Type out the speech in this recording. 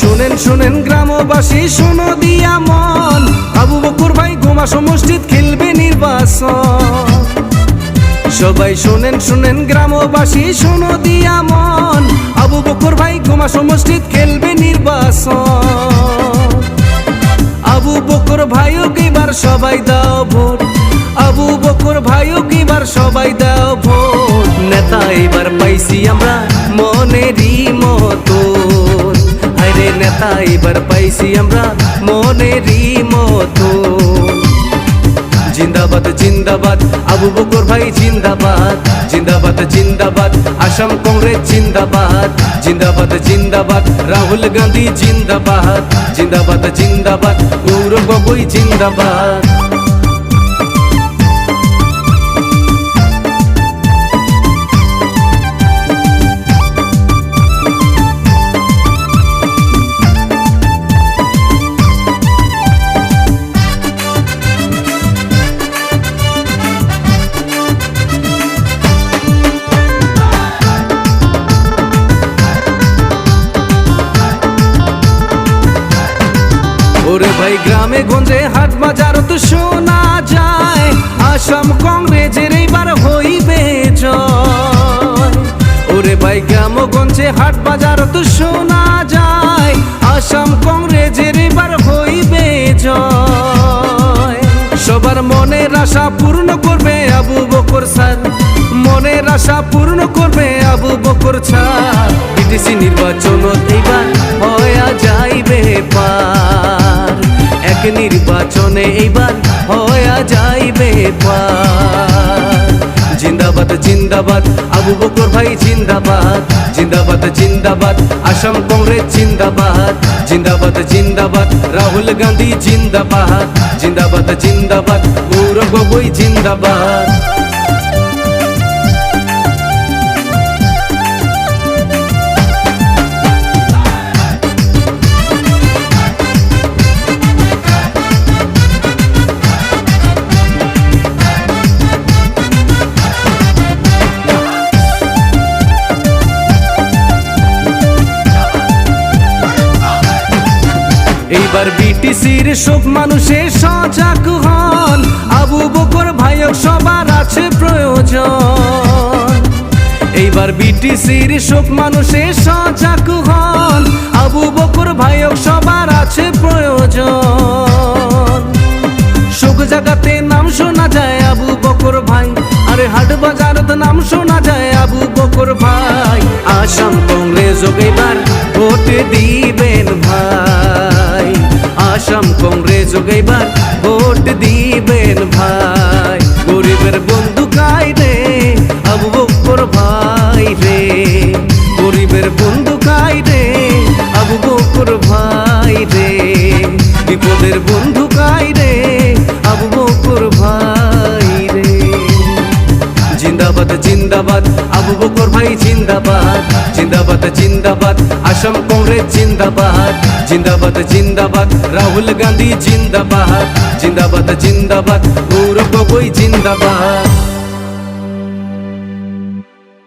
শুনেন শুনেন গ্রামবাসী শোনো দিয়া মন, আবু বকর ভাই গোমাস মসজিদ খেলবে নির্বাচন। সবাই শুনেন শুনেন গ্রামবাসী শোনো দিয়া মন, আবু বকর ভাই গোমাস মসজিদ খেলবে নির্বাচন। আবু বকর ভাইও এবার সবাই দাও ভোট, আবু বকর ভাইও এবার সবাই দাও ভোট। নেতা এবার পাইছি আমরা মনেরই মতন, আরে নেতা এবার পাইছি আমরা মনেরই মতন। জিন্দাবাদ জিন্দাবাদ আবু বকর ভাই জিন্দাবাদ, জিন্দাবাদ জিন্দাবাদ আসাম কংগ্রেস জিন্দাবাদ, জিন্দাবাদ জিন্দাবাদ রাহুল গান্ধী জিন্দাবাদ, জিন্দাবাদ জিন্দাবাদ গৌরব গগৈ জিন্দাবাদ। ওরে ভাই গ্রামে গঞ্জে হাট বাজার তো শোনা যায়, আসাম কংগ্রেসের এইবার হইবে জয়। ওরে ভাই গ্রাম গঞ্জে হাট বাজার তো শোনা যায়, আসাম কংগ্রেসের এইবার হইবে জয়। সবার মনের আশা পূর্ণ করবে আবু বকর স্যার, মনের আশা পূর্ণ করবে আবু বকর স্যার। বিটিসি নির্বাচন এইবার হয়া যাইবে পার, এক নির্বাচনে এইবার হয়া যাইবে পার। জিন্দাবাদ জিন্দাবাদ আবু বকর ভাই জিন্দাবাদ, জিন্দাবাদ জিন্দাবাদ আসাম কংগ্রেস জিন্দাবাদ, জিন্দাবাদ জিন্দাবাদ রাহুল গান্ধী জিন্দাবাদ, জিন্দাবাদ জিন্দাবাদ গৌরব গগৈ জিন্দাবাদ। এইবার বিটিসির সব মানুষে সজাগ হন, আবু বকর ভাইয়ের সবার আছে প্রয়োজন। এইবার বিটিসির সব মানুষে সজাগ হন, আবু বকর ভাইয়ের সবার আছে প্রয়োজন। শোক জাগাতে নাম শোনা যায় আবু বকর ভাই, আরে হাট বাজারত নাম শোনা যায় আবু বকর ভাই। আসাম কংগ্রেস এবার ভোট দিবেন ভাই, আসাম কংগ্রেস এবার ভোট দিবেন ভাই। গরিবের বন্ধু কাই রে আবু বকর ভাই রে, গরিবের বন্ধু কাই রে আবু বকর ভাই রে। বিপদের বন্ধু কাই রে আবু বকর ভাই রে। জিন্দাবাদ জিন্দাবাদ আবু বকর ভাই জিন্দাবাদ, জিন্দাবাদ জিন্দাবাদ আসাম কংগ্রেস জিন্দাবাদ, জিন্দাবাদ জিন্দাবাদ রাহুল গান্ধী জিন্দাবাদ, জিন্দাবাদ জিন্দাবাদ গৌরব গগৈ জিন্দাবাদ।